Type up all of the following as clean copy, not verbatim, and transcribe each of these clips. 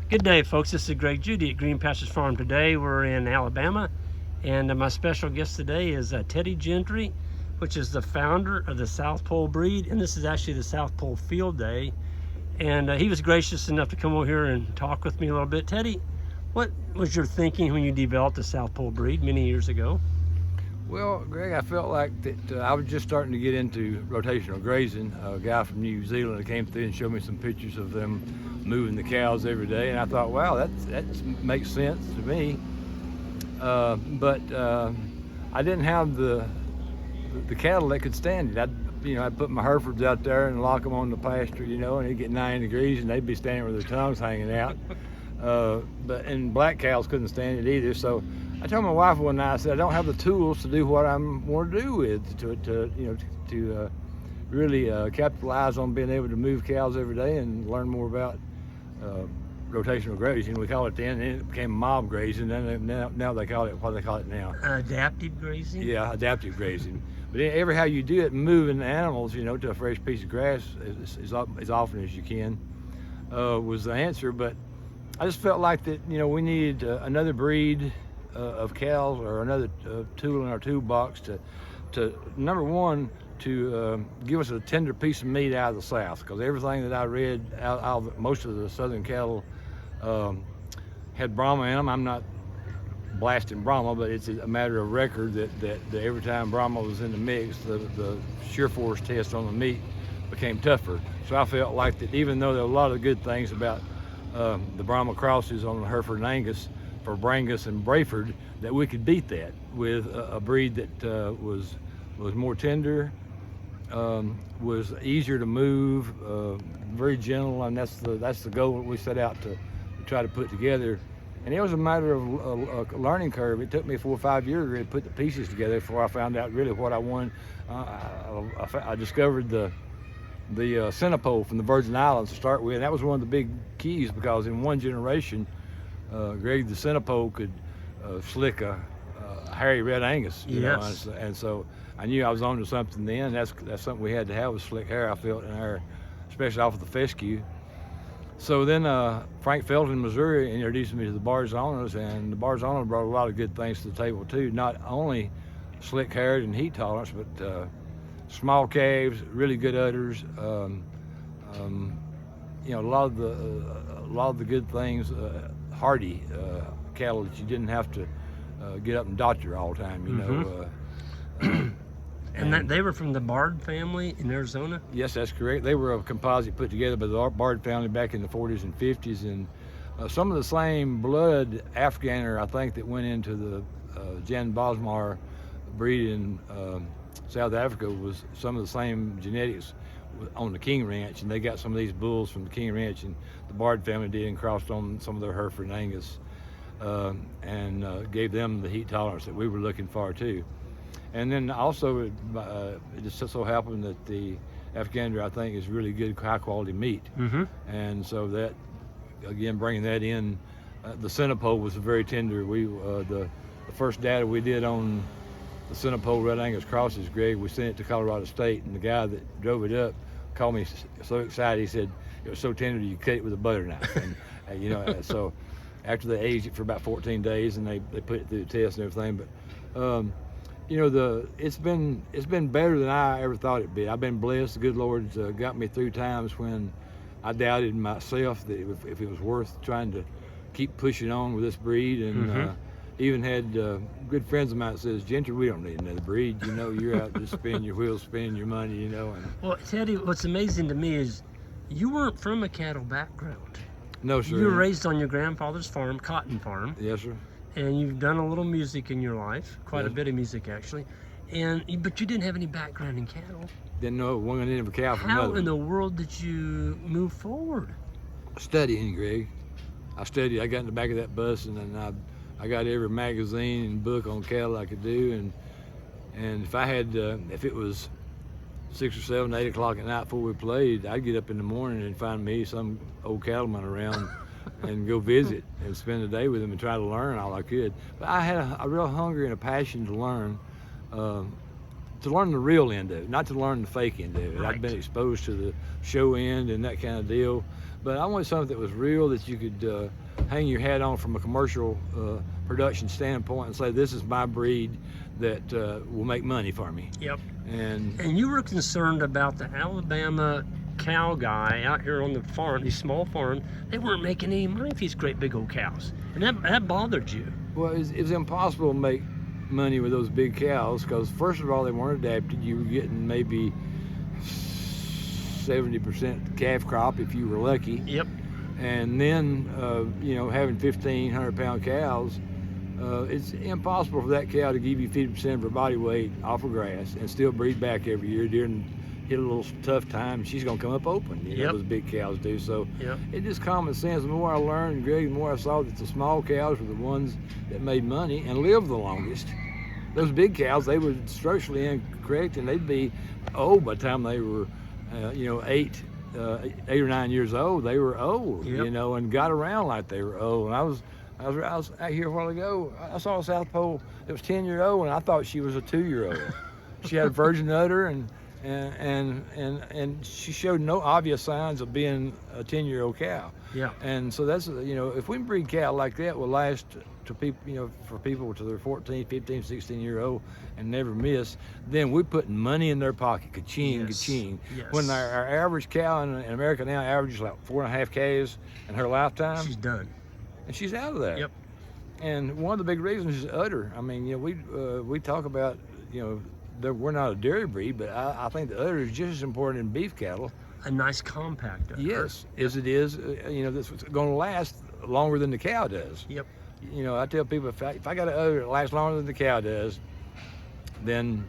Good day, folks. This is Greg Judy at Green Pastures Farm. Today we're in Alabama, and my special guest today is Teddy Gentry, which is the founder of the South Pole breed, and this is actually the South Pole Field Day. And he was gracious enough to come over here and talk with me a little bit. Teddy, what was your thinking when you developed the South Pole breed many years ago? Well, Greg, I felt like that I was just starting to get into rotational grazing. A guy from New Zealand came through and showed me some pictures of them moving the cows every day, and I thought, wow, that makes sense to me. But I didn't have the cattle that could stand it. I'd put my Herefords out there and lock them on the pasture, and it'd get 90 degrees, and they'd be standing with their tongues hanging out. And black cows couldn't stand it either. So I told my wife one night, I said, I don't have the tools to do what I want to do with to really capitalize on being able to move cows every day and learn more about rotational grazing. We call it then, and it became mob grazing. Now they call it what they call it now. Adaptive grazing? Yeah, adaptive grazing. But every how you do it, moving the animals, to a fresh piece of grass as often as you can, was the answer. But I just felt like that, we needed another breed of cows or another tool in our toolbox to number one, to give us a tender piece of meat out of the South, because everything that I read out of most of the southern cattle had Brahma in them. I'm not blasting Brahma, but it's a matter of record that every time Brahma was in the mix, the shear force test on the meat became tougher. So I felt like that even though there were a lot of good things about the Brahma crosses on the Hereford and Angus for Brangus and Brayford, that we could beat that with a breed that was more tender, was easier to move, very gentle, and that's the goal that we set out to try to put together. And it was a matter of a learning curve. It took me 4 or 5 years to really put the pieces together before I found out really what I wanted. I discovered the Centipole from the Virgin Islands to start with. And that was one of the big keys, because in one generation, Greg, the Centipole could slick a hairy red Angus. Yes. And so I knew I was onto something then. That's something we had to have, was slick hair, I felt, in our, especially off of the fescue. So then Frank Felton in Missouri introduced me to the Barzonas, and the Barzonas brought a lot of good things to the table too. Not only slick haired and heat tolerance, but small calves, really good udders. A lot of the good things, hardy cattle that you didn't have to get up and doctor all the time. And they were from the Bard family in Arizona? Yes, that's correct. They were a composite put together by the Bard family back in the 40s and 50s, and some of the same blood Afghaner, I think, that went into the Jan Bosmar breed in South Africa was some of the same genetics on the King Ranch, and they got some of these bulls from the King Ranch, and the Bard family did, and crossed on some of their Hereford and Angus, and gave them the heat tolerance that we were looking for too. And then also, it just so happened that the Afghaner, I think, is really good, high-quality meat. And so that, again, bringing that in, the Centipole was very tender. The first data we did on the Centipole Red Angus crosses, Greg, we sent it to Colorado State, and the guy that drove it up called me so excited. He said it was so tender you cut it with a butter knife. And so after they aged it for about 14 days, and they put it through the test and everything, but. It's been better than I ever thought it'd be. I've been blessed. The good Lord's got me through times when I doubted myself that if it was worth trying to keep pushing on with this breed, and even had good friends of mine that says, Gentry, we don't need another breed. You're out just spinning your wheels, spending your money. And well, Teddy, what's amazing to me is you weren't from a cattle background. No, sir. You were raised on your grandfather's farm, cotton farm. Yes, sir. And you've done a little music in your life, quite a bit of music actually, but you didn't have any background in cattle. Didn't know one end of a cow from another. How in the world did you move forward? Studying, Greg. I studied. I got in the back of that bus, and then I got every magazine and book on cattle I could do, and if I had if it was 6 or 7, 8 o'clock at night before we played, I'd get up in the morning and find me some old cattleman around. And go visit and spend the day with them and try to learn all I could. But I had a real hunger and a passion to learn the real end of it, not to learn the fake end of it. Right. I'd been exposed to the show end and that kind of deal, But I wanted something that was real, that you could hang your hat on from a commercial production standpoint and say, this is my breed that will make money for me. Yep. And you were concerned about the Alabama cow guy out here on the farm, these small farms. They weren't making any money with these great big old cows, and that bothered you. well, it was impossible to make money with those big cows, because first of all, they weren't adapted. You were getting maybe 70% calf crop if you were lucky. Yep. And then having 1,500 pound cows, it's impossible for that cow to give you 50% of her body weight off of grass and still breed back every year. During hit a little tough time, she's gonna come up open. Yep. Those big cows do. So Yep. it's just common sense. The more I learned, Greg, the more I saw that the small cows were the ones that made money and lived the longest. Those big cows, they were structurally incorrect, and they'd be old by the time they were 8 or 9 years old. They were old. Yep. And got around like they were old. And I was out here a while ago. I saw a South Pole that was 10-year-old, and I thought she was a 2-year-old. She had a virgin udder, and she showed no obvious signs of being a 10-year-old cow. Yeah. And so that's, if we can breed cattle like that, will last to people, for people to their 14, 15, 16-year-old and never miss, then we're putting money in their pocket. Ka-ching, Yes. ka-ching. Yes. When our average cow in America now averages like 4.5 calves in her lifetime, She's done. and she's out of that. Yep. And one of the big reasons is udder. I mean, we talk about, that we're not a dairy breed, but I think the udder is just as important in beef cattle. A nice compact udder. Yes, as it is. That's what's going to last longer than the cow does. Yep. I tell people, if I got an udder that lasts longer than the cow does, then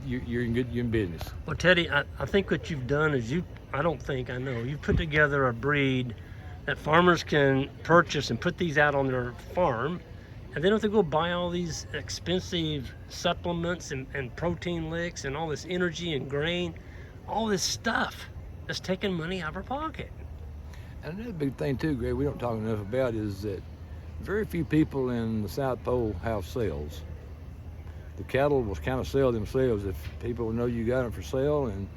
you're in business. Well, Teddy, I think what you've done is I know, you've put together a breed that farmers can purchase and put these out on their farm, and they don't have to go buy all these expensive supplements and protein licks and all this energy and grain, all this stuff that's taking money out of our pocket. And another big thing too, Greg, we don't talk enough about is that very few people in the South Pole have sales. The cattle will kind of sell themselves if people know you got them for sale, and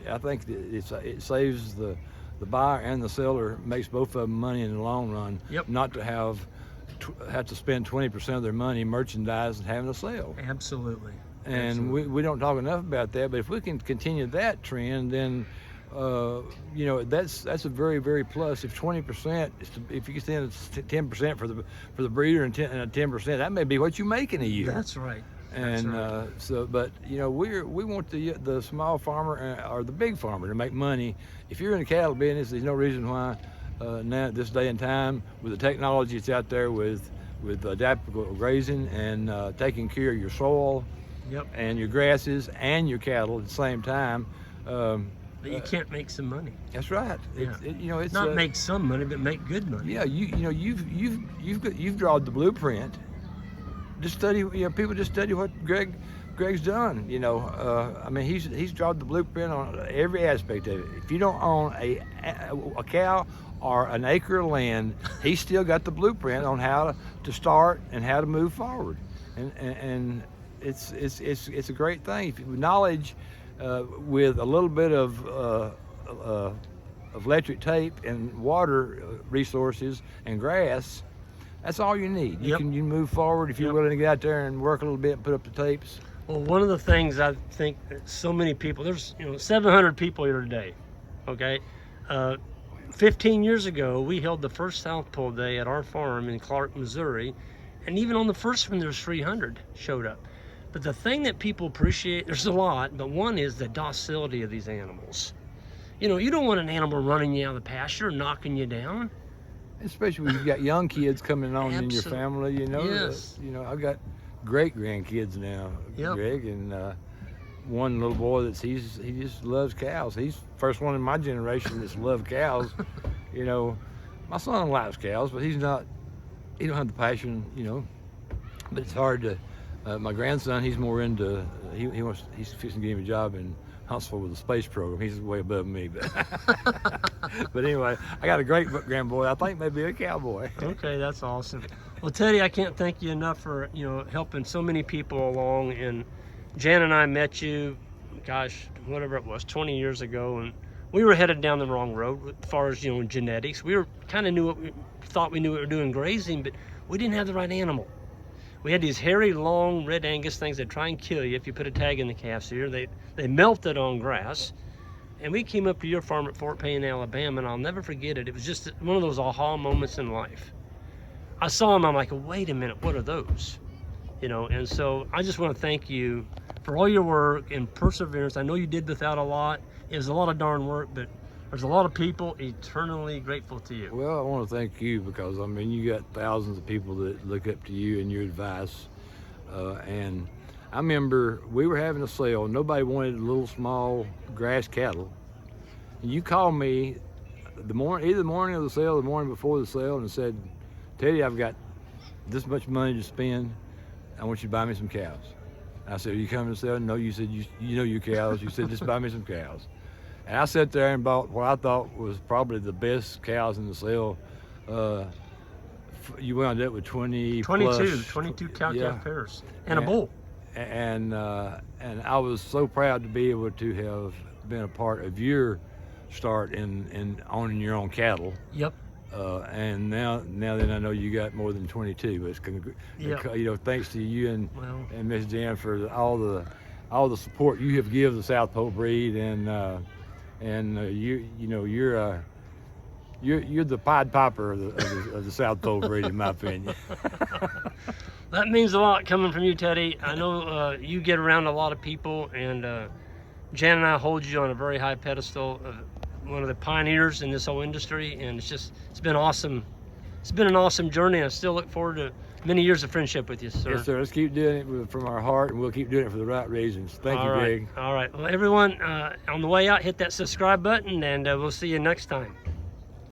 I think that it saves the buyer and the seller, makes both of them money in the long run. Yep. Not to have to spend 20% of their money merchandise and having a sale. Absolutely. And Absolutely. we don't talk enough about that, but if we can continue that trend, then that's a very, very plus. If 20%, if you can stand 10% for the breeder and 10%, that may be what you make in a year. That's right. And That's right. but we want the small farmer or the big farmer to make money. If you're in the cattle business, there's no reason why now at this day and time, with the technology that's out there, with adaptable grazing and taking care of your soil, Yep. and your grasses and your cattle at the same time. But you can't make some money. That's right. Yeah. It's Not make some money, but make good money. Yeah, you've drawn the blueprint. Just study. People just study what Greg's done. I mean, he's drawn the blueprint on every aspect of it. If you don't own a cow or an acre of land, he's still got the blueprint on how to start and how to move forward. And it's a great thing. If knowledge with a little bit of electric tape and water resources and grass, that's all you need. You Yep. can move forward if you're Yep. willing to get out there and work a little bit and put up the tapes. Well, one of the things I think that so many people, there's 700 people here today, okay? 15 years ago, we held the first South Pole Day at our farm in Clark, Missouri, and even on the first one, there's 300 showed up. But the thing that people appreciate, there's a lot, but one is the docility of these animals. You don't want an animal running you out of the pasture, knocking you down. Especially when you've got young kids coming on in your Absolutely. family, Yes. I've got great grandkids now, Yep. Greg, and one little boy he just loves cows. He's the first one in my generation that's loved cows. My son likes cows, but he don't have the passion, but it's hard to, my grandson, he's more into, he's fixing to get him a job in Huntsville with the space program. He's way above me, but anyway, I got a great grandboy. I think maybe a cowboy. Okay, that's awesome. Well, Teddy, I can't thank you enough for helping so many people along. And Jan and I met you, gosh, whatever it was, 20 years ago, and we were headed down the wrong road as far as, you know, genetics. We were kind of thought we knew what we were doing grazing, but we didn't have the right animal. We had these hairy, long red Angus things that try and kill you if you put a tag in the calf's ear. They melted on grass. And we came up to your farm at Fort Payne, Alabama, and I'll never forget it. It was just one of those aha moments in life. I saw them, I'm like, wait a minute, what are those? You know, and so I just want to thank you for all your work and perseverance. I know you did without a lot. It was a lot of darn work, but there's a lot of people eternally grateful to you. Well, I want to thank you because, I mean, you got thousands of people that look up to you and your advice. And I remember we were having a sale. Nobody wanted little small grass cattle. And you called me either the morning of the sale or the morning before the sale and said, Teddy, I've got this much money to spend. I want you to buy me some cows. I said, are you coming to sell? No, you said, you know your cows. You said, just buy me some cows. And I sat there and bought what I thought was probably the best cows in the sale. You wound up with 22 cow-calf pairs and a bull. And I was so proud to be able to have been a part of your start in owning your own cattle. Yep. And now then I know you got more than 22. But it's, you know, thanks to you and Miss Jan for all the support you have given the South Pole breed, and you're the Pied Piper of the South Pole breed, in my opinion. That means a lot coming from you, Teddy. I know you get around a lot of people, and Jan and I hold you on a very high pedestal, one of the pioneers in this whole industry, and it's been awesome. It's been an awesome journey. I still look forward to many years of friendship with you, sir. Yes, sir. Let's keep doing it from our heart, and we'll keep doing it for the right reasons. Thank you, Greg. All right. Well, everyone, on the way out, hit that subscribe button, and we'll see you next time.